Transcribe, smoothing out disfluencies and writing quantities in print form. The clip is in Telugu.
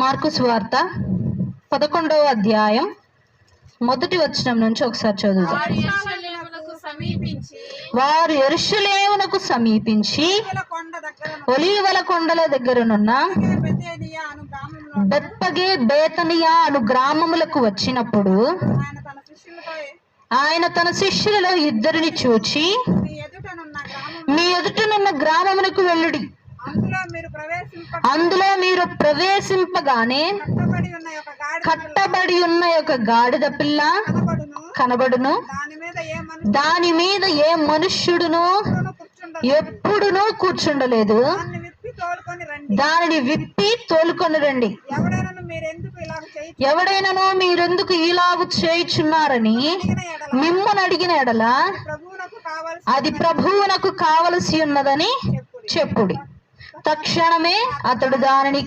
మార్కు సువార్త 11వ అధ్యాయం మొదటి వచనం నుంచి ఒకసారి చదువుదాం. వారు యెరూషలేమునకు సమీపించి ఒలీవల కొండల దగ్గరనున్న బెత్పగే బేతనియా అను గ్రామములకు వచ్చినప్పుడు ఆయన తన శిష్యులలో ఇద్దరిని చూచి, మీ ఎదుటనున్న గ్రామమునకు వెళ్ళుడి, అందులో మీరు ప్రవేశింపగానే కట్టబడి ఉన్న ఒక గాడిద పిల్ల కనబడును, దాని మీద ఏ మనుష్యుడును ఎప్పుడునూ కూర్చుండలేదు, దానిని విప్పి తోలుకొని రండి. ఎవడైనాను మీరెందుకు ఇలాగు చేయుచున్నారని మిమ్మల్ని అడిగిన ఎడల అది ప్రభువునకు కావలసి ఉన్నదని చెప్పుడి. తక్షణమే అతడు దానిని